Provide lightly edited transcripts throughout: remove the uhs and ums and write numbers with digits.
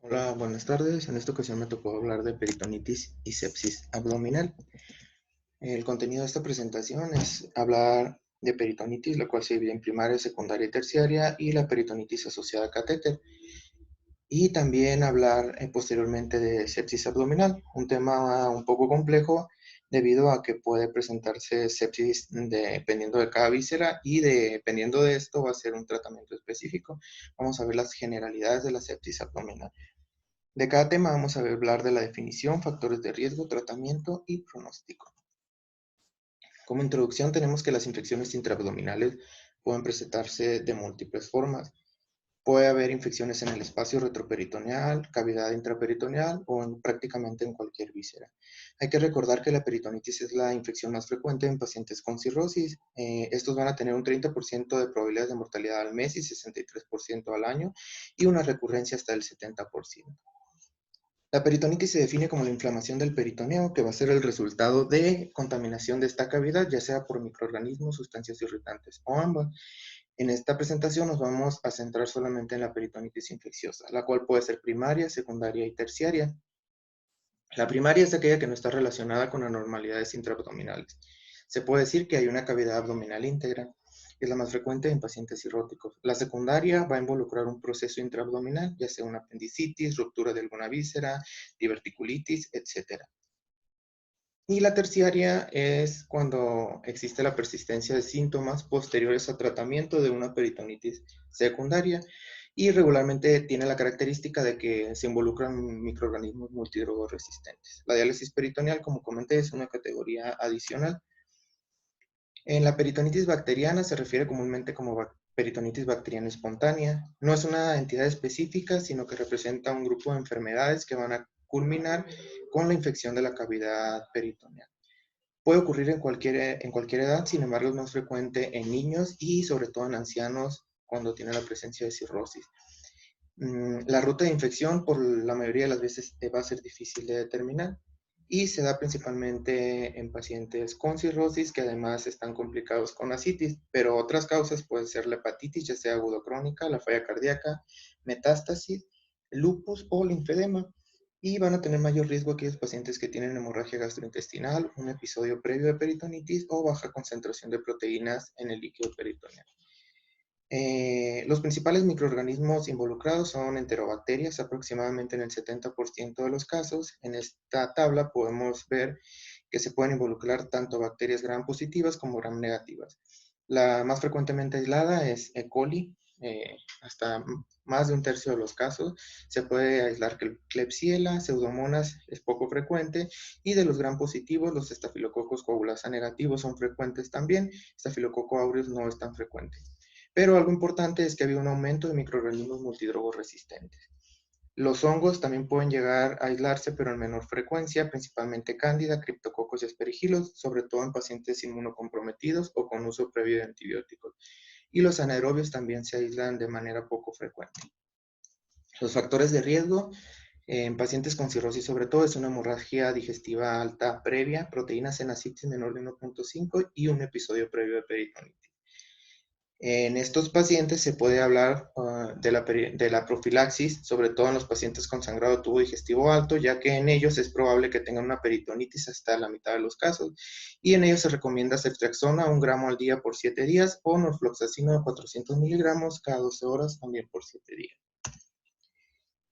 Hola, buenas tardes. En esta ocasión me tocó hablar de peritonitis y sepsis abdominal. El contenido de esta presentación es hablar de peritonitis, la cual se divide en primaria, secundaria y terciaria, y la peritonitis asociada a catéter. Y también hablar posteriormente de sepsis abdominal, un tema un poco complejo debido a que puede presentarse sepsis dependiendo de cada víscera y dependiendo de esto va a ser un tratamiento específico. Vamos a ver las generalidades de la sepsis abdominal. De cada tema vamos a hablar de la definición, factores de riesgo, tratamiento y pronóstico. Como introducción tenemos que las infecciones intraabdominales pueden presentarse de múltiples formas. Puede haber infecciones en el espacio retroperitoneal, cavidad intraperitoneal o prácticamente en cualquier víscera. Hay que recordar que la peritonitis es la infección más frecuente en pacientes con cirrosis. Estos van a tener un 30% de probabilidades de mortalidad al mes y 63% al año y una recurrencia hasta el 70%. La peritonitis se define como la inflamación del peritoneo, que va a ser el resultado de contaminación de esta cavidad, ya sea por microorganismos, sustancias irritantes o ambas. En esta presentación nos vamos a centrar solamente en la peritonitis infecciosa, la cual puede ser primaria, secundaria y terciaria. La primaria es aquella que no está relacionada con anormalidades intraabdominales. Se puede decir que hay una cavidad abdominal íntegra. Es la más frecuente en pacientes cirróticos. La secundaria va a involucrar un proceso intraabdominal, ya sea una apendicitis, ruptura de alguna víscera, diverticulitis, etc. Y la terciaria es cuando existe la persistencia de síntomas posteriores a tratamiento de una peritonitis secundaria y regularmente tiene la característica de que se involucran microorganismos multidrogoresistentes. La diálisis peritoneal, como comenté, es una categoría adicional. En la peritonitis bacteriana se refiere comúnmente como peritonitis bacteriana espontánea. No es una entidad específica, sino que representa un grupo de enfermedades que van a culminar con la infección de la cavidad peritoneal. Puede ocurrir en cualquier edad, sin embargo es más frecuente en niños y sobre todo en ancianos cuando tienen la presencia de cirrosis. La ruta de infección por la mayoría de las veces va a ser difícil de determinar y se da principalmente en pacientes con cirrosis que además están complicados con ascitis, pero otras causas pueden ser la hepatitis, ya sea agudo-crónica, la falla cardíaca, metástasis, lupus o linfedema. Y van a tener mayor riesgo aquellos pacientes que tienen hemorragia gastrointestinal, un episodio previo de peritonitis o baja concentración de proteínas en el líquido peritoneal. Los principales microorganismos involucrados son enterobacterias, aproximadamente en el 70% de los casos. En esta tabla podemos ver que se pueden involucrar tanto bacterias gram positivas como gram negativas. La más frecuentemente aislada es E. coli, hasta más de un tercio de los casos. Se puede aislar que Klebsiella, Pseudomonas es poco frecuente, y de los gram positivos, los estafilococos coagulasa negativos son frecuentes también. Estafilococo aureus no es tan frecuente. Pero algo importante es que había un aumento de microorganismos multidrogos resistentes. Los hongos también pueden llegar a aislarse, pero en menor frecuencia, principalmente cándida, criptococos y aspergilos, sobre todo en pacientes inmunocomprometidos o con uso previo de antibióticos. Y los anaerobios también se aíslan de manera poco frecuente. Los factores de riesgo en pacientes con cirrosis sobre todo es una hemorragia digestiva alta previa, proteínas en ascitis menor de 1.5 y un episodio previo de peritonitis. En estos pacientes se puede hablar de la profilaxis, sobre todo en los pacientes con sangrado tubo digestivo alto, ya que en ellos es probable que tengan una peritonitis hasta la mitad de los casos. Y en ellos se recomienda ceftriaxona 1 gramo al día por 7 días o norfloxacino de 400 miligramos cada 12 horas también por 7 días.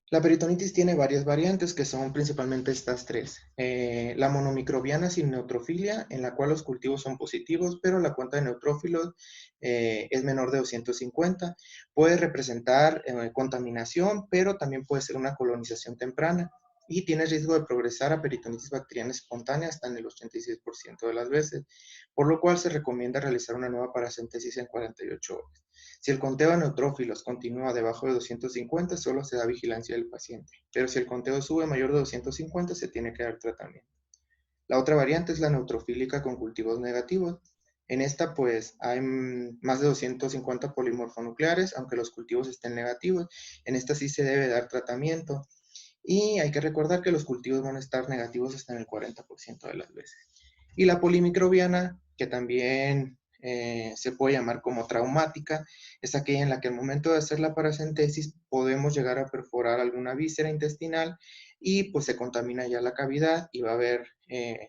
La peritonitis tiene varias variantes que son principalmente estas tres. La monomicrobiana sin neutrofilia, en la cual los cultivos son positivos, pero la cuenta de neutrófilos es menor de 250. Puede representar contaminación, pero también puede ser una colonización temprana y tiene riesgo de progresar a peritonitis bacteriana espontánea hasta en el 86% de las veces, por lo cual se recomienda realizar una nueva paracentesis en 48 horas. Si el conteo de neutrófilos continúa debajo de 250, solo se da vigilancia del paciente, pero si el conteo sube mayor de 250, se tiene que dar tratamiento. La otra variante es la neutrofílica con cultivos negativos. En esta, pues, hay más de 250 polimorfonucleares, aunque los cultivos estén negativos. En esta sí se debe dar tratamiento. Y hay que recordar que los cultivos van a estar negativos hasta en el 40% de las veces. Y la polimicrobiana, que también se puede llamar como traumática, es aquella en la que al momento de hacer la paracentesis podemos llegar a perforar alguna víscera intestinal y pues se contamina ya la cavidad y va a haber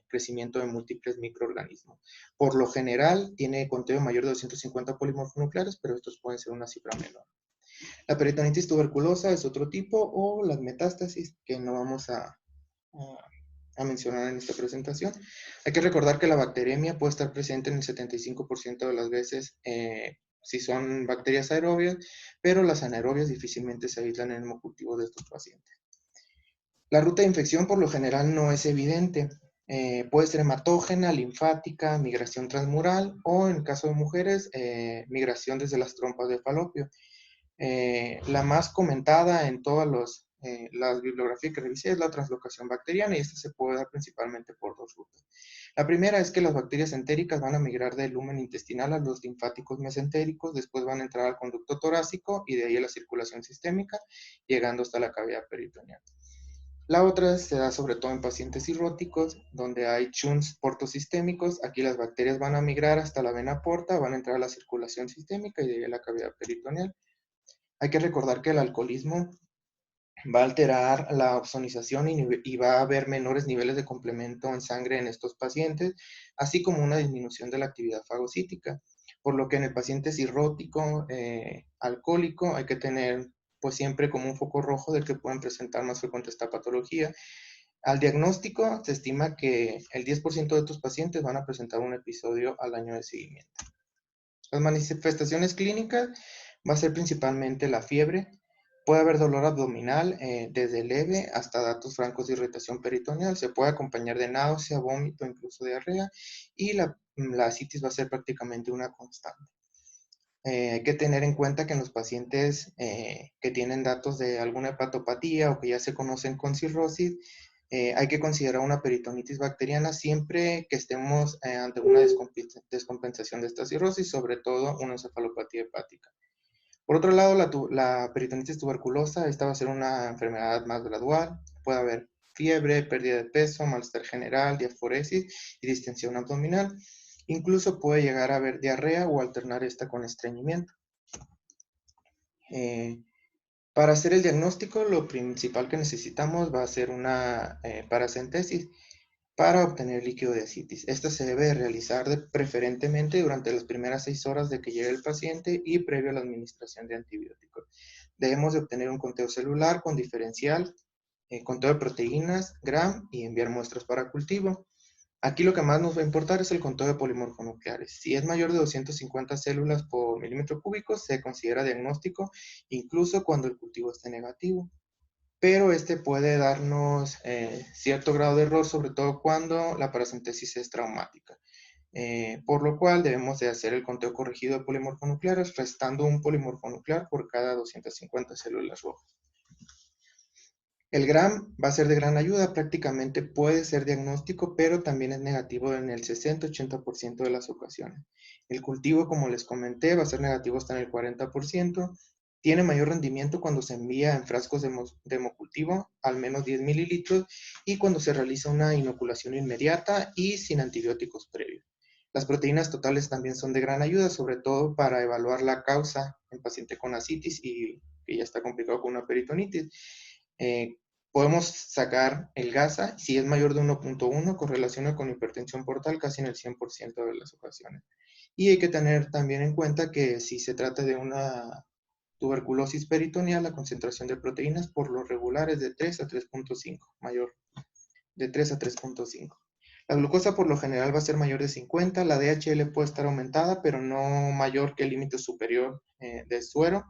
crecimiento de múltiples microorganismos. Por lo general tiene conteo mayor de 250 polimorfonucleares, pero estos pueden ser una cifra menor. La peritonitis tuberculosa es otro tipo, o las metástasis, que no vamos a mencionar en esta presentación. Hay que recordar que la bacteremia puede estar presente en el 75% de las veces si son bacterias aerobias, pero las anaerobias difícilmente se aíslan en el hemocultivo de estos pacientes. La ruta de infección por lo general no es evidente. Puede ser hematógena, linfática, migración transmural o en caso de mujeres, migración desde las trompas de falopio. La más comentada en todas las bibliografías que revisé es la translocación bacteriana y esta se puede dar principalmente por dos rutas. La primera es que las bacterias entéricas van a migrar del lumen intestinal a los linfáticos mesentéricos, después van a entrar al conducto torácico y de ahí a la circulación sistémica, llegando hasta la cavidad peritoneal. La otra se da sobre todo en pacientes cirróticos, donde hay shunts portosistémicos. Aquí las bacterias van a migrar hasta la vena porta, van a entrar a la circulación sistémica y de ahí a la cavidad peritoneal. Hay que recordar que el alcoholismo va a alterar la opsonización y va a haber menores niveles de complemento en sangre en estos pacientes, así como una disminución de la actividad fagocítica. Por lo que en el paciente cirrótico, alcohólico, hay que tener pues siempre como un foco rojo de que pueden presentar más frecuente esta patología. Al diagnóstico se estima que el 10% de estos pacientes van a presentar un episodio al año de seguimiento. Las manifestaciones clínicas va a ser principalmente la fiebre. Puede haber dolor abdominal desde leve hasta datos francos de irritación peritoneal. Se puede acompañar de náusea, vómito, incluso diarrea. Y la ascitis va a ser prácticamente una constante. Hay que tener en cuenta que en los pacientes que tienen datos de alguna hepatopatía o que ya se conocen con cirrosis, hay que considerar una peritonitis bacteriana siempre que estemos ante una descompensación de esta cirrosis, sobre todo una encefalopatía hepática. Por otro lado, la peritonitis tuberculosa, esta va a ser una enfermedad más gradual. Puede haber fiebre, pérdida de peso, malestar general, diaforesis y distensión abdominal. Incluso puede llegar a haber diarrea o alternar esta con estreñimiento. Para hacer el diagnóstico, lo principal que necesitamos va a ser una paracentesis para obtener líquido de ascitis. Esta se debe realizar preferentemente durante las primeras 6 horas de que llegue el paciente y previo a la administración de antibióticos. Debemos de obtener un conteo celular con diferencial, conteo de proteínas, GRAM y enviar muestras para cultivo. Aquí lo que más nos va a importar es el conteo de polimorfonucleares. Si es mayor de 250 células por milímetro cúbico, se considera diagnóstico, incluso cuando el cultivo esté negativo. Pero este puede darnos cierto grado de error, sobre todo cuando la paracentesis es traumática. Por lo cual debemos de hacer el conteo corregido de polimorfonucleares, restando un polimorfonuclear por cada 250 células rojas. El GRAM va a ser de gran ayuda, prácticamente puede ser diagnóstico, pero también es negativo en el 60-80% de las ocasiones. El cultivo, como les comenté, va a ser negativo hasta en el 40%. Tiene mayor rendimiento cuando se envía en frascos de hemocultivo, al menos 10 mililitros, y cuando se realiza una inoculación inmediata y sin antibióticos previos. Las proteínas totales también son de gran ayuda, sobre todo para evaluar la causa en paciente con ascitis y que ya está complicado con una peritonitis. Podemos sacar el GASA, si es mayor de 1.1, correlaciona con hipertensión portal casi en el 100% de las ocasiones. Y hay que tener también en cuenta que si se trata de una tuberculosis peritoneal, la concentración de proteínas por lo regular es de 3 a 3.5, mayor de 3 a 3.5. La glucosa por lo general va a ser mayor de 50, la DHL puede estar aumentada, pero no mayor que el límite superior de suero.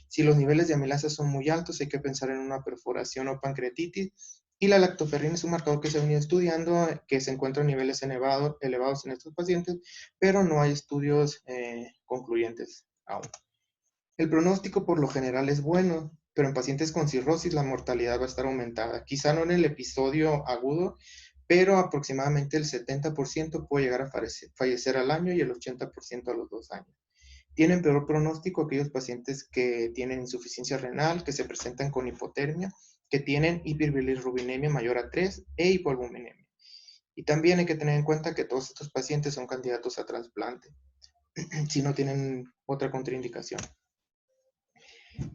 Si los niveles de amilasa son muy altos, hay que pensar en una perforación o pancreatitis. Y la lactoferrina es un marcador que se ha venido estudiando, que se encuentra a niveles elevados en estos pacientes, pero no hay estudios concluyentes aún. El pronóstico por lo general es bueno, pero en pacientes con cirrosis la mortalidad va a estar aumentada. Quizá no en el episodio agudo, pero aproximadamente el 70% puede llegar a fallecer al año y el 80% a los 2 años. Tienen peor pronóstico aquellos pacientes que tienen insuficiencia renal, que se presentan con hipotermia, que tienen hiperbilirrubinemia mayor a 3 e hipoalbuminemia. Y también hay que tener en cuenta que todos estos pacientes son candidatos a trasplante. si no tienen otra contraindicación.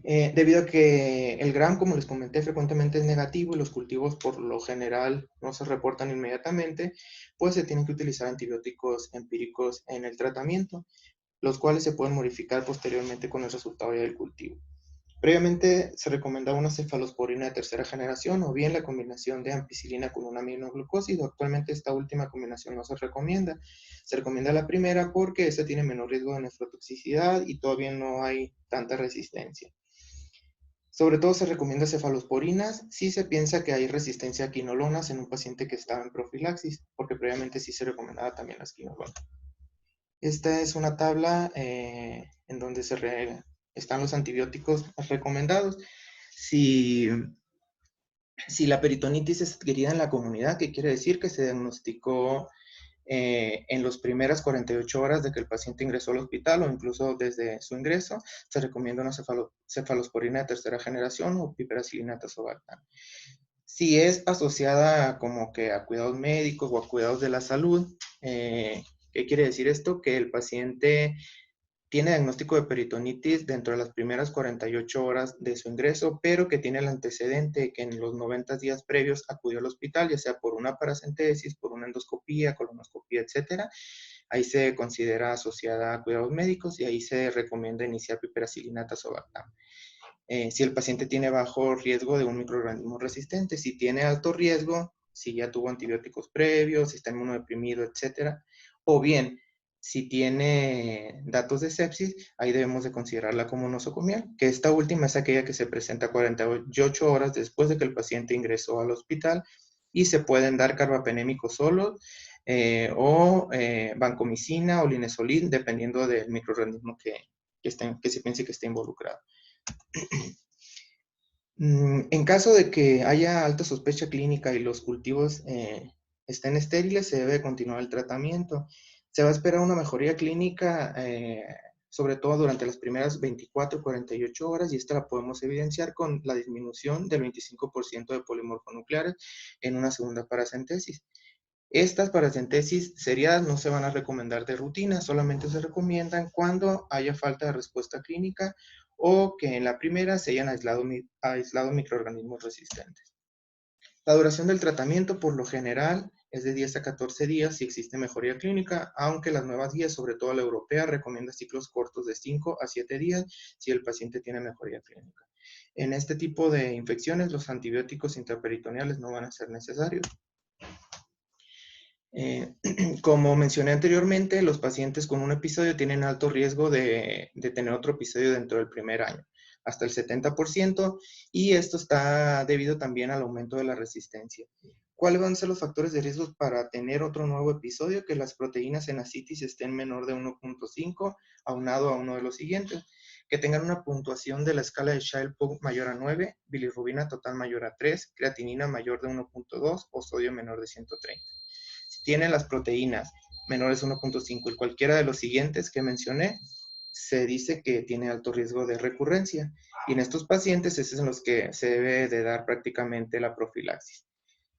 Debido a que el Gram, como les comenté, frecuentemente es negativo y los cultivos por lo general no se reportan inmediatamente, pues se tienen que utilizar antibióticos empíricos en el tratamiento, los cuales se pueden modificar posteriormente con el resultado ya del cultivo. Previamente se recomendaba una cefalosporina de tercera generación o bien la combinación de ampicilina con un aminoglucósido. Actualmente esta última combinación no se recomienda. Se recomienda la primera porque esta tiene menor riesgo de nefrotoxicidad y todavía no hay tanta resistencia. Sobre todo se recomienda cefalosporinas si se piensa que hay resistencia a quinolonas en un paciente que estaba en profilaxis, porque previamente sí se recomendaba también las quinolonas. Esta es una tabla en donde están los antibióticos recomendados. Si, si la peritonitis es adquirida en la comunidad, ¿qué quiere decir? Que se diagnosticó en las primeras 48 horas de que el paciente ingresó al hospital o incluso desde su ingreso, se recomienda una cefalosporina de tercera generación o piperacilina tazobactam. Si es asociada como que a cuidados médicos o a cuidados de la salud, ¿qué quiere decir esto? Que el paciente tiene diagnóstico de peritonitis dentro de las primeras 48 horas de su ingreso, pero que tiene el antecedente que en los 90 días previos acudió al hospital, ya sea por una paracentesis, por una endoscopía, colonoscopía, etcétera. Ahí se considera asociada a cuidados médicos y ahí se recomienda iniciar piperacilina tazobactam. Si el paciente tiene bajo riesgo de un microorganismo resistente, si tiene alto riesgo, si ya tuvo antibióticos previos, si está inmunodeprimido, etcétera, o bien si tiene datos de sepsis, ahí debemos de considerarla como nosocomial, que esta última es aquella que se presenta 48 horas después de que el paciente ingresó al hospital y se pueden dar carbapenémicos solos o vancomicina o linezolid, dependiendo del microorganismo que se piense que esté involucrado. En caso de que haya alta sospecha clínica y los cultivos estén estériles, se debe continuar el tratamiento. Se va a esperar una mejoría clínica, sobre todo durante las primeras 24 48 horas, y esta la podemos evidenciar con la disminución del 25% de polimorfonucleares en una segunda paracentesis. Estas paracentesis seriadas no se van a recomendar de rutina, solamente se recomiendan cuando haya falta de respuesta clínica o que en la primera se hayan aislado microorganismos resistentes. La duración del tratamiento por lo general es de 10 a 14 días si existe mejoría clínica, aunque las nuevas guías, sobre todo la europea, recomienda ciclos cortos de 5 a 7 días si el paciente tiene mejoría clínica. En este tipo de infecciones, los antibióticos intraperitoneales no van a ser necesarios. Como mencioné anteriormente, los pacientes con un episodio tienen alto riesgo de tener otro episodio dentro del primer año, hasta el 70%, y esto está debido también al aumento de la resistencia. ¿Cuáles van a ser los factores de riesgo para tener otro nuevo episodio? Que las proteínas en ascitis estén menor de 1.5, aunado a uno de los siguientes. Que tengan una puntuación de la escala de Child-Pugh mayor a 9, bilirrubina total mayor a 3, creatinina mayor de 1.2 o sodio menor de 130. Si tienen las proteínas menores a 1.5 y cualquiera de los siguientes que mencioné, se dice que tiene alto riesgo de recurrencia. Y en estos pacientes es en los que se debe de dar prácticamente la profilaxis.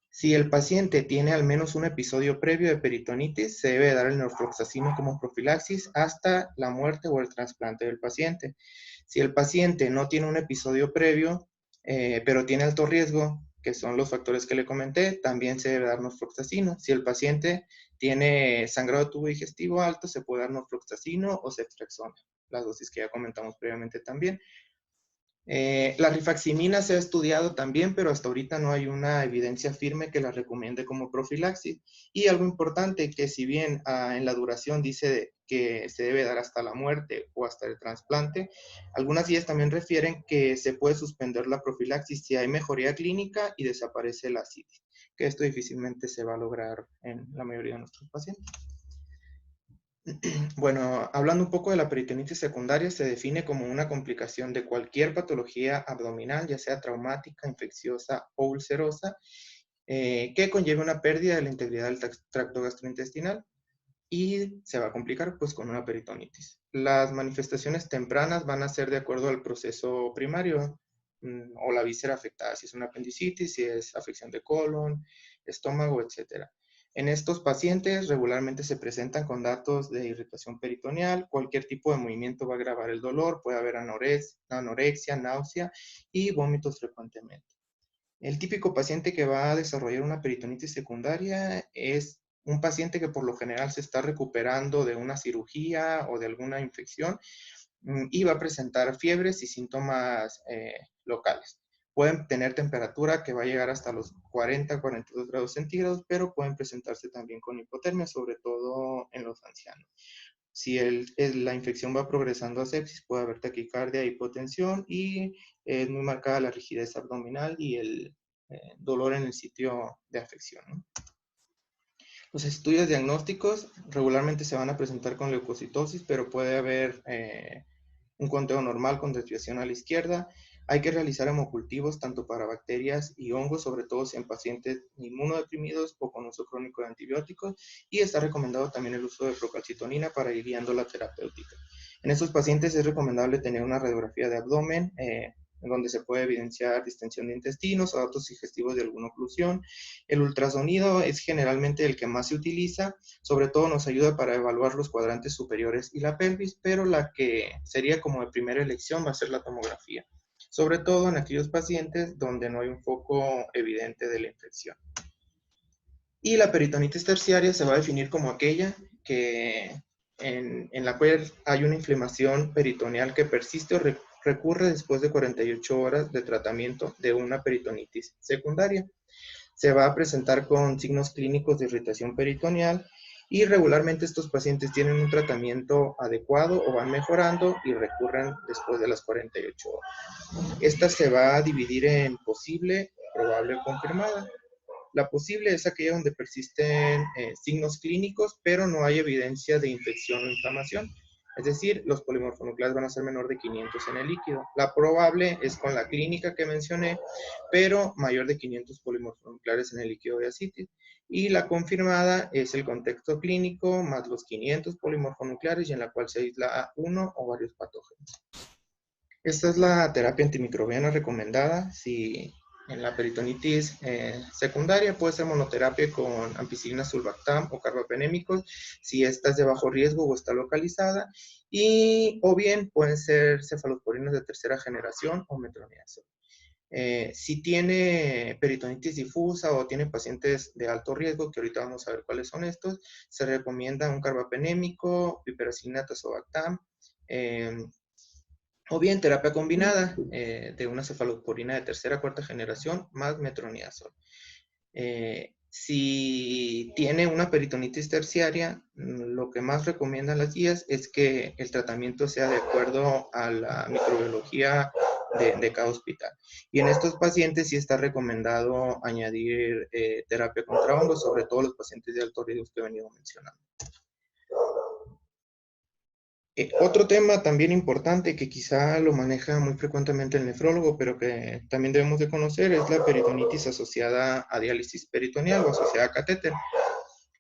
Si el paciente tiene al menos un episodio previo de peritonitis, se debe dar el norfloxacino como profilaxis hasta la muerte o el trasplante del paciente. Si el paciente no tiene un episodio previo, pero tiene alto riesgo, que son los factores que le comenté, también se debe dar norfloxacino. Si el paciente tiene sangrado de tubo digestivo alto, se puede dar norfloxacino o ceftriaxona, las dosis que ya comentamos previamente también. La rifaximina se ha estudiado también, pero hasta ahorita no hay una evidencia firme que la recomiende como profilaxis. Y algo importante, que si bien en la duración dice que se debe dar hasta la muerte o hasta el trasplante, algunas guías también refieren que se puede suspender la profilaxis si hay mejoría clínica y desaparece la ascitis, que esto difícilmente se va a lograr en la mayoría de nuestros pacientes. Bueno, hablando un poco de la peritonitis secundaria, se define como una complicación de cualquier patología abdominal, ya sea traumática, infecciosa o ulcerosa, que conlleve una pérdida de la integridad del tracto gastrointestinal y se va a complicar pues con una peritonitis. Las manifestaciones tempranas van a ser de acuerdo al proceso primario o la víscera afectada, si es una apendicitis, si es afección de colon, estómago, etcétera. En estos pacientes regularmente se presentan con datos de irritación peritoneal, cualquier tipo de movimiento va a agravar el dolor, puede haber anorexia, náusea y vómitos frecuentemente. El típico paciente que va a desarrollar una peritonitis secundaria es un paciente que por lo general se está recuperando de una cirugía o de alguna infección y va a presentar fiebres y síntomas locales. Pueden tener temperatura que va a llegar hasta los 40-42 grados centígrados, pero pueden presentarse también con hipotermia, sobre todo en los ancianos. Si la infección va progresando a sepsis, puede haber taquicardia, hipotensión y es muy marcada la rigidez abdominal y el dolor en el sitio de afección, ¿no? Los estudios diagnósticos regularmente se van a presentar con leucocitosis, pero puede haber un conteo normal con desviación a la izquierda. Hay que realizar hemocultivos tanto para bacterias y hongos, sobre todo si en pacientes inmunodeprimidos o con uso crónico de antibióticos, y está recomendado también el uso de procalcitonina para ir guiando la terapéutica. En estos pacientes es recomendable tener una radiografía de abdomen, en donde se puede evidenciar distensión de intestinos o datos digestivos de alguna oclusión. El ultrasonido es generalmente el que más se utiliza, sobre todo nos ayuda para evaluar los cuadrantes superiores y la pelvis, pero la que sería como de primera elección va a ser la tomografía, sobre todo en aquellos pacientes donde no hay un foco evidente de la infección. Y la peritonitis terciaria se va a definir como aquella que en la cual hay una inflamación peritoneal que persiste o recurre después de 48 horas de tratamiento de una peritonitis secundaria. Se va a presentar con signos clínicos de irritación peritoneal y regularmente estos pacientes tienen un tratamiento adecuado o van mejorando y recurren después de las 48 horas. Esta se va a dividir en posible, probable o confirmada. La posible es aquella donde persisten signos clínicos, pero no hay evidencia de infección o inflamación. Es decir, los polimorfonucleares van a ser menor de 500 en el líquido. La probable es con la clínica que mencioné, pero mayor de 500 polimorfonucleares en el líquido de ascitis. Y la confirmada es el contexto clínico más los 500 polimorfonucleares y en la cual se aísla uno o varios patógenos. Esta es la terapia antimicrobiana recomendada. Si en la peritonitis secundaria puede ser monoterapia con ampicilina, sulbactam o carbapenémicos, si esta es de bajo riesgo o está localizada, o bien pueden ser cefalosporinas de tercera generación o metronidazol. Si tiene peritonitis difusa o tiene pacientes de alto riesgo, que ahorita vamos a ver cuáles son estos, se recomienda un carbapenémico, piperacilina, tazobactam, o bien terapia combinada de una cefalosporina de tercera o cuarta generación más metronidazol. Si tiene una peritonitis terciaria, lo que más recomiendan las guías es que el tratamiento sea de acuerdo a la microbiología de cada hospital. Y en estos pacientes sí está recomendado añadir terapia contra hongos, sobre todo los pacientes de alto riesgo que he venido mencionando. Otro tema también importante que quizá lo maneja muy frecuentemente el nefrólogo, pero que también debemos de conocer, es la peritonitis asociada a diálisis peritoneal o asociada a catéter.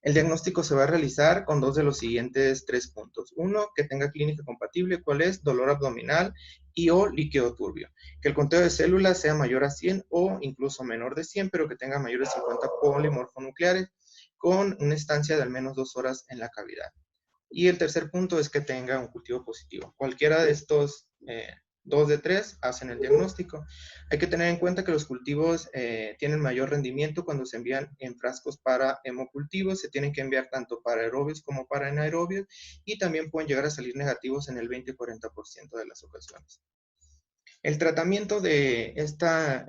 El diagnóstico se va a realizar con dos de los siguientes 3 puntos. Uno, que tenga clínica compatible, ¿cuál es? Dolor abdominal y o líquido turbio. Que el conteo de células sea mayor a 100 o incluso menor de 100, pero que tenga mayores de 50 polimorfonucleares con una estancia de al menos 2 horas en la cavidad. Y el tercer punto es que tenga un cultivo positivo. Cualquiera de estos 2 de 3 hacen el diagnóstico. Hay que tener en cuenta que los cultivos tienen mayor rendimiento cuando se envían en frascos para hemocultivos. Se tienen que enviar tanto para aerobios como para anaerobios y también pueden llegar a salir negativos en el 20-40% de las ocasiones. El tratamiento de esta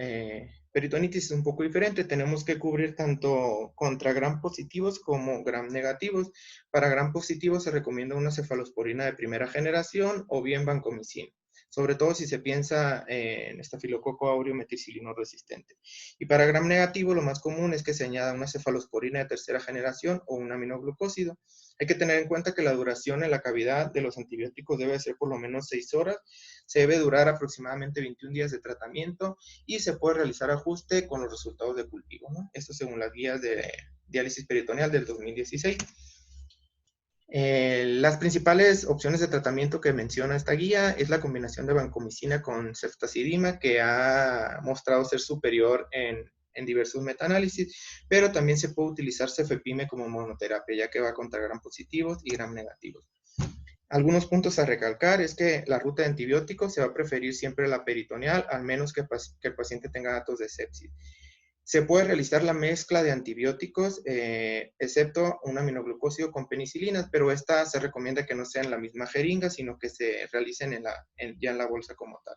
peritonitis es un poco diferente. Tenemos que cubrir tanto contra gram positivos como gram negativos. Para gram positivos se recomienda una cefalosporina de primera generación o bien vancomicina, sobre todo si se piensa en estafilococo áureo meticilino resistente. Y para gram negativo lo más común es que se añada una cefalosporina de tercera generación o un aminoglucósido. Hay que tener en cuenta que la duración en la cavidad de los antibióticos debe ser por lo menos 6 horas. Se debe durar aproximadamente 21 días de tratamiento y se puede realizar ajuste con los resultados de cultivo, ¿no? Esto según las guías de diálisis peritoneal del 2016. Las principales opciones de tratamiento que menciona esta guía es la combinación de vancomicina con ceftazidima, que ha mostrado ser superior en en diversos metaanálisis, pero también se puede utilizar cefepime como monoterapia, ya que va contra gram positivos y gram negativos. Algunos puntos a recalcar es que la ruta de antibióticos se va a preferir siempre la peritoneal, al menos que el paciente tenga datos de sepsis. Se puede realizar la mezcla de antibióticos, excepto un aminoglucósido con penicilinas, pero esta se recomienda que no sea en la misma jeringa, sino que se realicen ya en la bolsa como tal.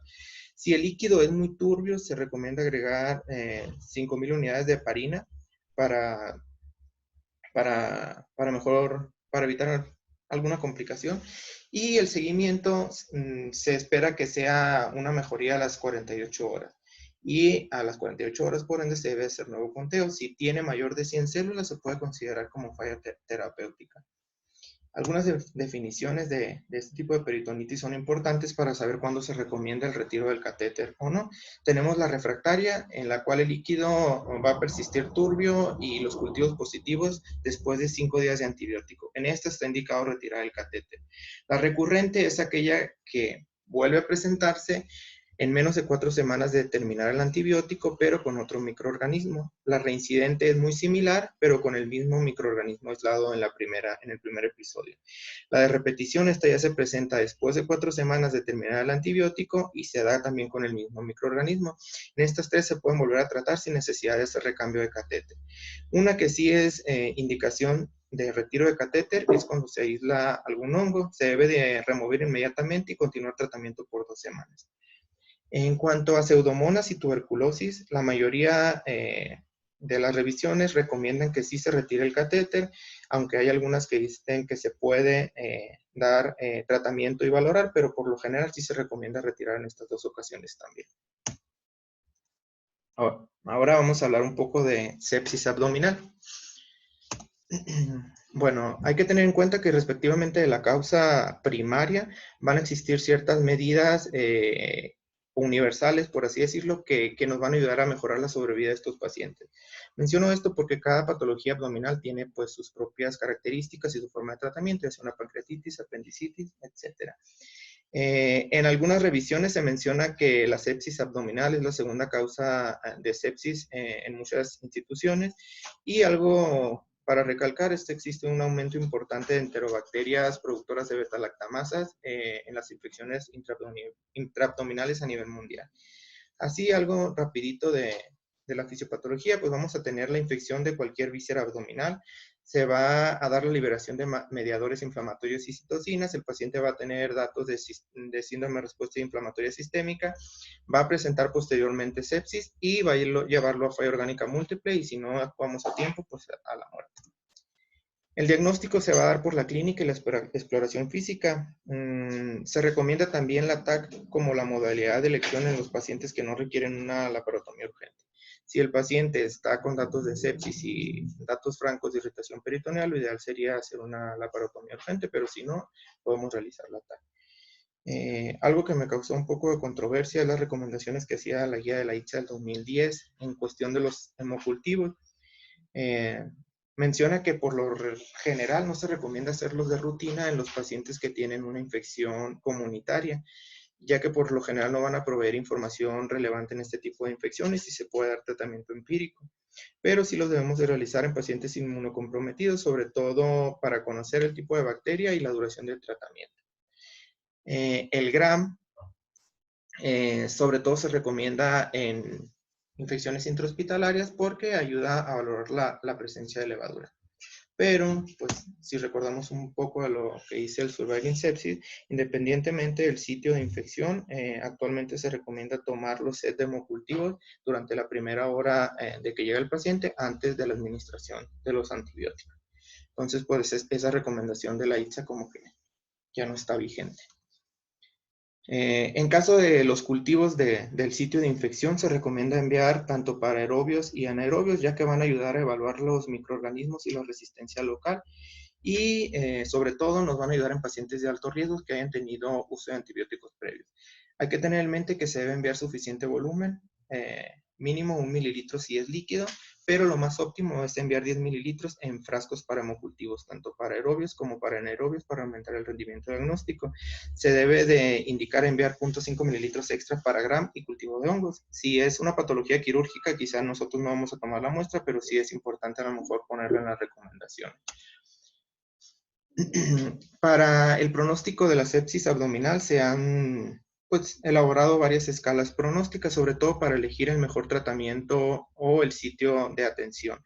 Si el líquido es muy turbio, se recomienda agregar 5,000 unidades de heparina para para evitar alguna complicación. Y el seguimiento se espera que sea una mejoría a las 48 horas. Y a las 48 horas, por ende, se debe hacer nuevo conteo. Si tiene mayor de 100 células, se puede considerar como falla terapéutica. Algunas definiciones de este tipo de peritonitis son importantes para saber cuándo se recomienda el retiro del catéter o no. Tenemos la refractaria, en la cual el líquido va a persistir turbio y los cultivos positivos después de 5 días de antibiótico. En esta está indicado retirar el catéter. La recurrente es aquella que vuelve a presentarse en menos de 4 semanas de terminar el antibiótico, pero con otro microorganismo. La reincidente es muy similar, pero con el mismo microorganismo aislado en el primer episodio. La de repetición, esta ya se presenta después de 4 semanas de terminar el antibiótico y se da también con el mismo microorganismo. En estas 3 se pueden volver a tratar sin necesidad de hacer recambio de catéter. Una que sí es indicación de retiro de catéter es cuando se aísla algún hongo. Se debe de remover inmediatamente y continuar tratamiento por 2 semanas. En cuanto a pseudomonas y tuberculosis, la mayoría de las revisiones recomiendan que sí se retire el catéter, aunque hay algunas que dicen que se puede dar tratamiento y valorar, pero por lo general sí se recomienda retirar en estas 2 ocasiones también. Ahora vamos a hablar un poco de sepsis abdominal. Bueno, hay que tener en cuenta que respectivamente de la causa primaria van a existir ciertas medidas universales, por así decirlo, que nos van a ayudar a mejorar la sobrevida de estos pacientes. Menciono esto porque cada patología abdominal tiene pues sus propias características y su forma de tratamiento, ya sea una pancreatitis, apendicitis, etc. En algunas revisiones se menciona que la sepsis abdominal es la segunda causa de sepsis en muchas instituciones, y algo para recalcar es que existe un aumento importante de enterobacterias productoras de beta-lactamasas en las infecciones intraabdominales a nivel mundial. Así, algo rapidito de la fisiopatología, pues vamos a tener la infección de cualquier víscera abdominal, se va a dar la liberación de mediadores inflamatorios y citocinas, el paciente va a tener datos de síndrome de respuesta inflamatoria sistémica, va a presentar posteriormente sepsis y va a llevarlo a falla orgánica múltiple, y si no actuamos a tiempo, pues a la muerte. El diagnóstico se va a dar por la clínica y la exploración física. Se recomienda también la TAC como la modalidad de elección en los pacientes que no requieren una laparotomía urgente. Si el paciente está con datos de sepsis y datos francos de irritación peritoneal, lo ideal sería hacer una laparotomía urgente, pero si no, podemos realizar la TAC. Algo que me causó un poco de controversia es las recomendaciones que hacía la guía de la ICSA del 2010 en cuestión de los hemocultivos. Menciona que por lo general no se recomienda hacerlos de rutina en los pacientes que tienen una infección comunitaria, ya que por lo general no van a proveer información relevante en este tipo de infecciones y se puede dar tratamiento empírico. Pero sí los debemos de realizar en pacientes inmunocomprometidos, sobre todo para conocer el tipo de bacteria y la duración del tratamiento. El GRAM, sobre todo se recomienda en infecciones intrahospitalarias porque ayuda a valorar la presencia de levadura. Pero, pues, si recordamos un poco a lo que dice el Surviving Sepsis, independientemente del sitio de infección, actualmente se recomienda tomar los set de hemocultivos durante la primera hora de que llega el paciente, antes de la administración de los antibióticos. Entonces, pues, esa recomendación de la ITSA como que ya no está vigente. En caso de los cultivos del sitio de infección, se recomienda enviar tanto para aerobios y anaerobios, ya que van a ayudar a evaluar los microorganismos y la resistencia local. Y sobre todo nos van a ayudar en pacientes de alto riesgo que hayan tenido uso de antibióticos previos. Hay que tener en mente que se debe enviar suficiente volumen, mínimo 1 mililitro si es líquido, pero lo más óptimo es enviar 10 mililitros en frascos para hemocultivos, tanto para aerobios como para anaerobios, para aumentar el rendimiento diagnóstico. Se debe de indicar enviar 0.5 mililitros extra para gram y cultivo de hongos. Si es una patología quirúrgica, quizás nosotros no vamos a tomar la muestra, pero sí es importante a lo mejor ponerla en la recomendación. Para el pronóstico de la sepsis abdominal se han elaborado varias escalas pronósticas, sobre todo para elegir el mejor tratamiento o el sitio de atención.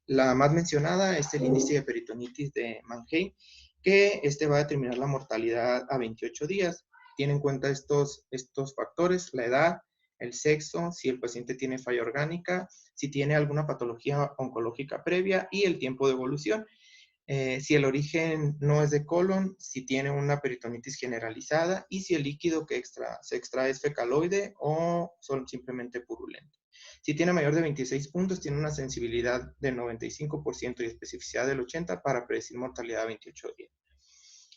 La más mencionada es el índice de peritonitis de Mannheim, que va a determinar la mortalidad a 28 días. Tiene en cuenta estos factores: la edad, el sexo, si el paciente tiene falla orgánica, si tiene alguna patología oncológica previa y el tiempo de evolución. Si el origen no es de colon, si tiene una peritonitis generalizada y si el líquido que se extrae es fecaloide o son simplemente purulento. Si tiene mayor de 26 puntos, tiene una sensibilidad del 95% y especificidad del 80% para predecir mortalidad a 28 días.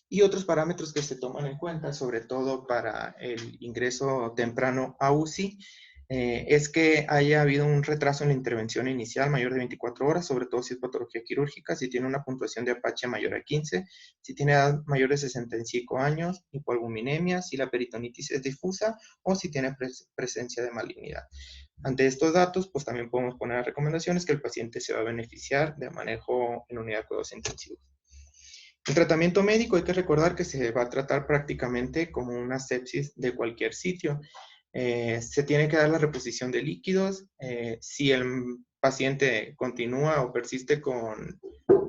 Y otros parámetros que se toman en cuenta, sobre todo para el ingreso temprano a UCI, es que haya habido un retraso en la intervención inicial mayor de 24 horas, sobre todo si es patología quirúrgica, si tiene una puntuación de Apache mayor a 15, si tiene edad mayor de 65 años, hipoalbuminemia, si la peritonitis es difusa o si tiene presencia de malignidad. Ante estos datos, pues también podemos poner recomendaciones que el paciente se va a beneficiar de manejo en unidad de cuidados intensivos. El tratamiento médico, hay que recordar que se va a tratar prácticamente como una sepsis de cualquier sitio. Se tiene que dar la reposición de líquidos. Si el paciente continúa o persiste con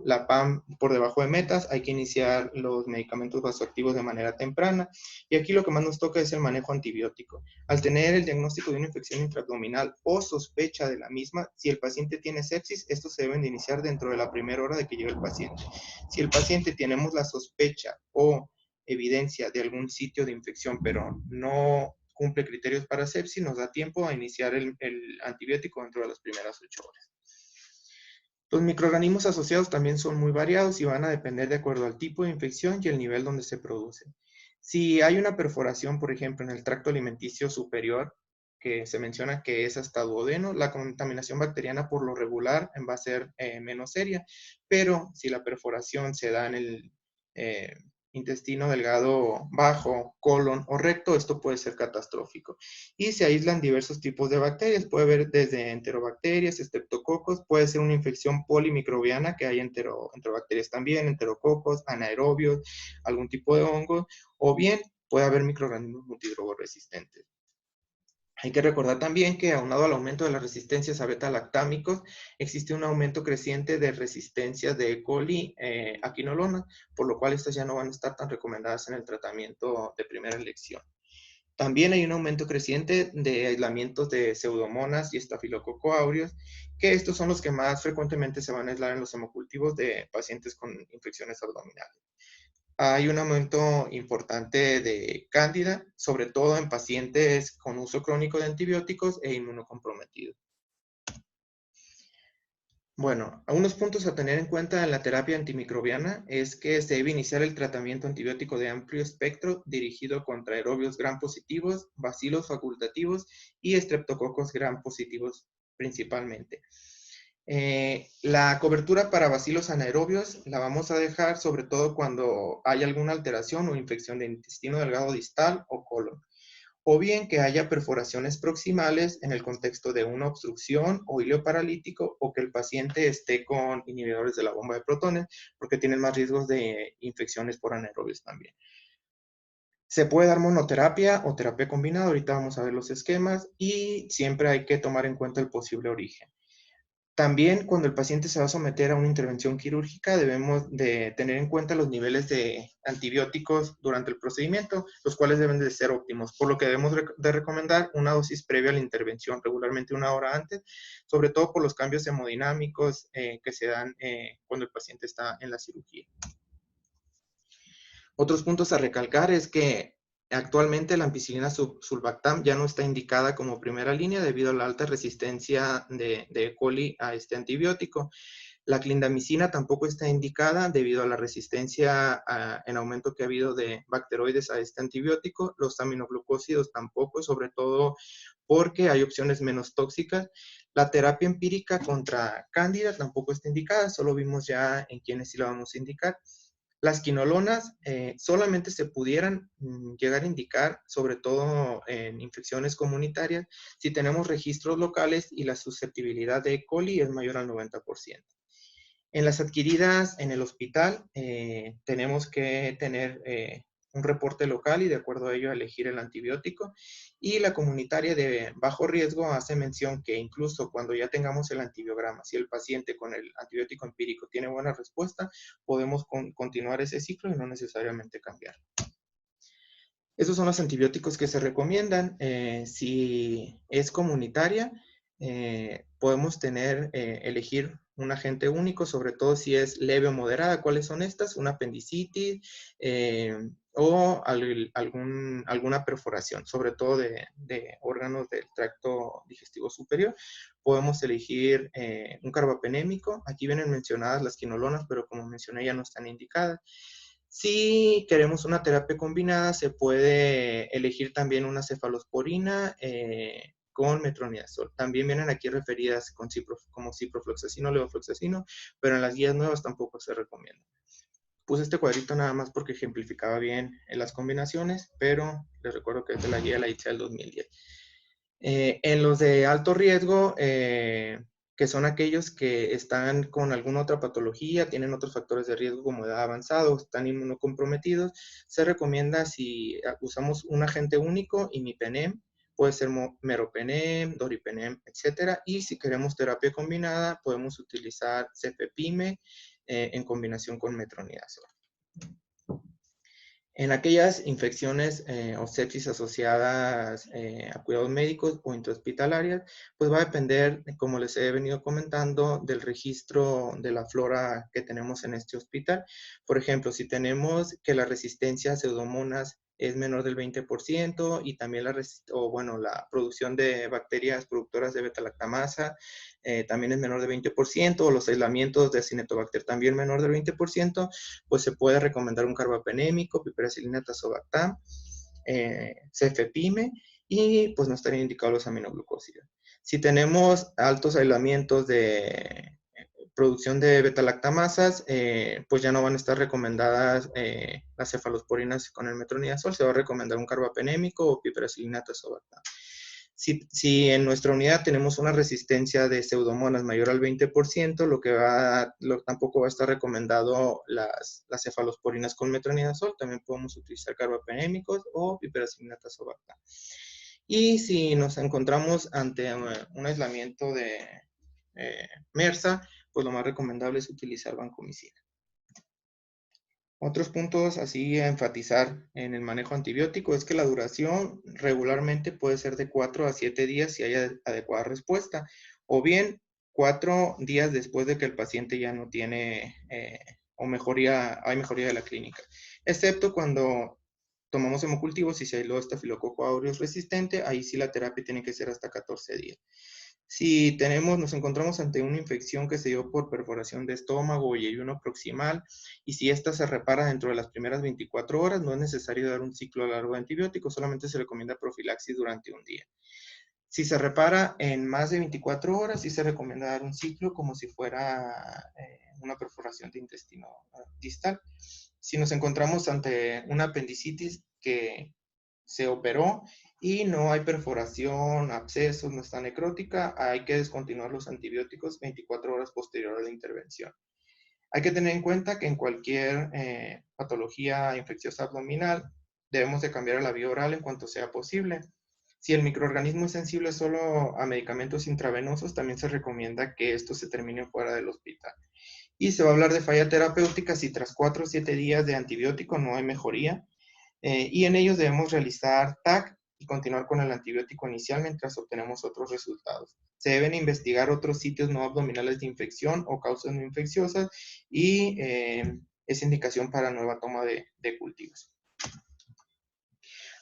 la PAM por debajo de metas, hay que iniciar los medicamentos vasoactivos de manera temprana. Y aquí lo que más nos toca es el manejo antibiótico. Al tener el diagnóstico de una infección intraabdominal o sospecha de la misma, si el paciente tiene sepsis, estos se deben de iniciar dentro de la primera hora de que llegue el paciente. Si el paciente tenemos la sospecha o evidencia de algún sitio de infección, pero no cumple criterios para sepsis, nos da tiempo a iniciar el antibiótico dentro de las primeras 8 horas. Los microorganismos asociados también son muy variados y van a depender de acuerdo al tipo de infección y el nivel donde se produce. Si hay una perforación, por ejemplo, en el tracto alimenticio superior, que se menciona que es hasta duodeno, la contaminación bacteriana por lo regular va a ser menos seria, pero si la perforación se da en el intestino delgado bajo, colon o recto, esto puede ser catastrófico. Y se aíslan diversos tipos de bacterias, puede haber desde enterobacterias, estreptococos, puede ser una infección polimicrobiana, que hay enterobacterias también, enterococos, anaerobios, algún tipo de hongo, o bien puede haber microorganismos multidrogoresistentes. Hay que recordar también que aunado al aumento de las resistencias a beta-lactámicos, existe un aumento creciente de resistencias de E. coli a quinolona, por lo cual estas ya no van a estar tan recomendadas en el tratamiento de primera elección. También hay un aumento creciente de aislamientos de pseudomonas y estafilococo aureus, que estos son los que más frecuentemente se van a aislar en los hemocultivos de pacientes con infecciones abdominales. Hay un aumento importante de cándida, sobre todo en pacientes con uso crónico de antibióticos e inmunocomprometidos. Bueno, algunos puntos a tener en cuenta en la terapia antimicrobiana es que se debe iniciar el tratamiento antibiótico de amplio espectro dirigido contra aerobios gram positivos, bacilos facultativos y estreptococos gram positivos principalmente. La cobertura para bacilos anaerobios la vamos a dejar sobre todo cuando hay alguna alteración o infección de intestino delgado distal o colon, o bien que haya perforaciones proximales en el contexto de una obstrucción o hilo paralítico, o que el paciente esté con inhibidores de la bomba de protones, porque tienen más riesgos de infecciones por anaerobios también. Se puede dar monoterapia o terapia combinada, ahorita vamos a ver los esquemas, y siempre hay que tomar en cuenta el posible origen. También cuando el paciente se va a someter a una intervención quirúrgica, debemos de tener en cuenta los niveles de antibióticos durante el procedimiento, los cuales deben de ser óptimos, por lo que debemos de recomendar una dosis previa a la intervención, regularmente 1 hora antes, sobre todo por los cambios hemodinámicos que se dan cuando el paciente está en la cirugía. Otros puntos a recalcar es que actualmente la ampicilina sulbactam ya no está indicada como primera línea debido a la alta resistencia de E. coli a este antibiótico. La clindamicina tampoco está indicada debido a la resistencia en aumento que ha habido de bacteroides a este antibiótico. Los aminoglucósidos tampoco, sobre todo porque hay opciones menos tóxicas. La terapia empírica contra cándida tampoco está indicada, solo vimos ya en quiénes sí la vamos a indicar. Las quinolonas solamente se pudieran llegar a indicar, sobre todo en infecciones comunitarias, si tenemos registros locales y la susceptibilidad de E. coli es mayor al 90%. En las adquiridas en el hospital, tenemos que tener un reporte local y de acuerdo a ello elegir el antibiótico. Y la comunitaria de bajo riesgo hace mención que incluso cuando ya tengamos el antibiograma, si el paciente con el antibiótico empírico tiene buena respuesta, podemos continuar ese ciclo y no necesariamente cambiar. Esos son los antibióticos que se recomiendan. Si es comunitaria, podemos elegir un agente único, sobre todo si es leve o moderada. ¿Cuáles son estas? Una apendicitis o alguna perforación, sobre todo de órganos del tracto digestivo superior. Podemos elegir un carbapenémico. Aquí vienen mencionadas las quinolonas, pero como mencioné ya no están indicadas. Si queremos una terapia combinada, se puede elegir también una cefalosporina con metronidazol. También vienen aquí referidas como ciprofloxacino o levofloxacino, pero en las guías nuevas tampoco se recomienda. Puse este cuadrito nada más porque ejemplificaba bien las combinaciones, pero les recuerdo que es de la guía de la ITSA del 2010. En los de alto riesgo, que son aquellos que están con alguna otra patología, tienen otros factores de riesgo como edad avanzada o están inmunocomprometidos, se recomienda si usamos un agente único, imipenem, puede ser meropenem, doripenem, etc. Y si queremos terapia combinada, podemos utilizar cefepime en combinación con metronidazol. En aquellas infecciones o sepsis asociadas a cuidados médicos o intrahospitalarias, pues va a depender, como les he venido comentando, del registro de la flora que tenemos en este hospital. Por ejemplo, si tenemos que la resistencia a pseudomonas es menor del 20% y también la producción de bacterias productoras de beta-lactamasa también es menor del 20%, o los aislamientos de Acinetobacter también menor del 20%, pues se puede recomendar un carbapenémico, piperacilina tazobactam, cefepime, y pues no estarían indicados los aminoglucósidos. Si tenemos altos aislamientos de producción de beta-lactamasas, pues ya no van a estar recomendadas las cefalosporinas con el metronidazol, se va a recomendar un carbapenémico o piperacilina tazobactam. Si en nuestra unidad tenemos una resistencia de pseudomonas mayor al 20%, tampoco va a estar recomendado las cefalosporinas con metronidazol, también podemos utilizar carbapenémicos o piperacilina tazobactam. Y si nos encontramos ante un aislamiento de MRSA, pues lo más recomendable es utilizar vancomicina. Otros puntos así a enfatizar en el manejo antibiótico es que la duración regularmente puede ser de 4 a 7 días si hay adecuada respuesta, o bien 4 días después de que el paciente ya no tiene hay mejoría de la clínica, excepto cuando tomamos hemocultivos y se aisló estafilococo aureus resistente, ahí sí la terapia tiene que ser hasta 14 días. Si nos encontramos ante una infección que se dio por perforación de estómago y ayuno proximal, y si esta se repara dentro de las primeras 24 horas, no es necesario dar un ciclo largo de antibióticos, solamente se recomienda profilaxis durante un día. Si se repara en más de 24 horas, sí se recomienda dar un ciclo como si fuera una perforación de intestino distal. Si nos encontramos ante una apendicitis que se operó y no hay perforación, abscesos, no está necrótica, hay que descontinuar los antibióticos 24 horas posterior a la intervención. Hay que tener en cuenta que en cualquier patología infecciosa abdominal debemos de cambiar a la vía oral en cuanto sea posible. Si el microorganismo es sensible solo a medicamentos intravenosos, también se recomienda que esto se termine fuera del hospital. Y se va a hablar de falla terapéutica si tras 4 o 7 días de antibiótico no hay mejoría. Y en ellos debemos realizar TAC y continuar con el antibiótico inicial mientras obtenemos otros resultados. Se deben investigar otros sitios no abdominales de infección o causas no infecciosas y es indicación para nueva toma de cultivos.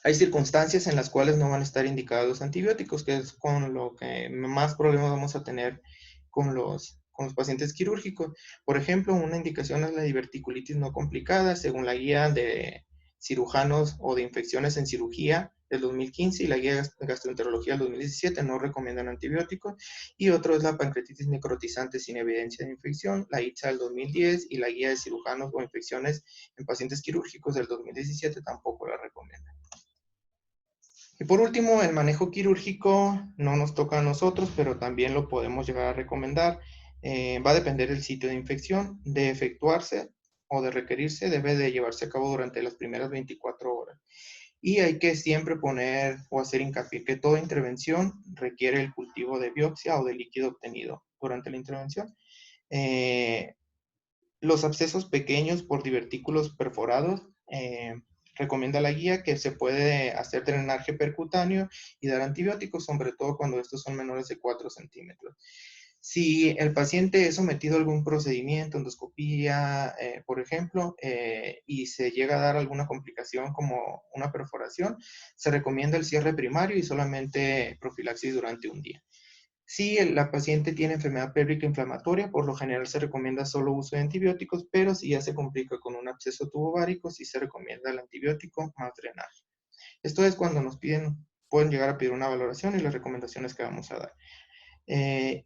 Hay circunstancias en las cuales no van a estar indicados los antibióticos, que es con lo que más problemas vamos a tener con los pacientes quirúrgicos. Por ejemplo, una indicación es la diverticulitis no complicada, según la guía de cirujanos o de infecciones en cirugía del 2015 y la guía de gastroenterología del 2017 no recomiendan antibióticos. Y otro es la pancreatitis necrotizante sin evidencia de infección, la ITSA del 2010 y la guía de cirujanos o infecciones en pacientes quirúrgicos del 2017 tampoco la recomiendan. Y por último, el manejo quirúrgico no nos toca a nosotros, pero también lo podemos llegar a recomendar. Va a depender del sitio de infección, de efectuarse o de requerirse, debe de llevarse a cabo durante las primeras 24 horas. Y hay que siempre poner o hacer hincapié que toda intervención requiere el cultivo de biopsia o de líquido obtenido durante la intervención. Los abscesos pequeños por divertículos perforados, recomienda la guía que se puede hacer drenaje percutáneo y dar antibióticos, sobre todo cuando estos son menores de 4 centímetros. Si el paciente es sometido a algún procedimiento, endoscopía, por ejemplo, y se llega a dar alguna complicación como una perforación, se recomienda el cierre primario y solamente profilaxis durante un día. Si la paciente tiene enfermedad pélvica inflamatoria, por lo general se recomienda solo uso de antibióticos, pero si ya se complica con un absceso tubovárico, sí se recomienda el antibiótico más drenaje. Esto es cuando nos piden, pueden llegar a pedir una valoración y las recomendaciones que vamos a dar.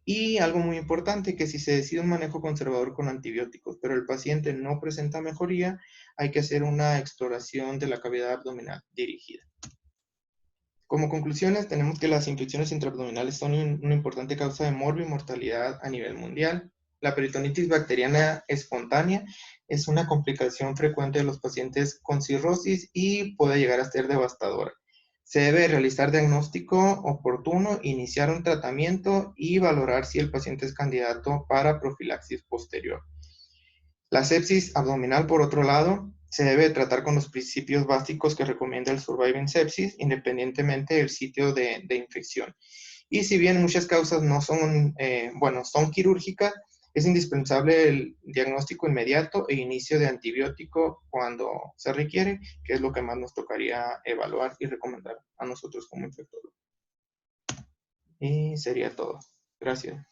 Y algo muy importante, que si se decide un manejo conservador con antibióticos, pero el paciente no presenta mejoría, hay que hacer una exploración de la cavidad abdominal dirigida. Como conclusiones, tenemos que las infecciones intraabdominales son una importante causa de morbo y mortalidad a nivel mundial. La peritonitis bacteriana espontánea es una complicación frecuente de los pacientes con cirrosis y puede llegar a ser devastadora. Se debe realizar diagnóstico oportuno, iniciar un tratamiento y valorar si el paciente es candidato para profilaxis posterior. La sepsis abdominal, por otro lado, se debe tratar con los principios básicos que recomienda el Surviving Sepsis, independientemente del sitio de infección. Y si bien muchas causas no son, son quirúrgicas, es indispensable el diagnóstico inmediato e inicio de antibiótico cuando se requiere, que es lo que más nos tocaría evaluar y recomendar a nosotros como infectólogos. Y sería todo. Gracias.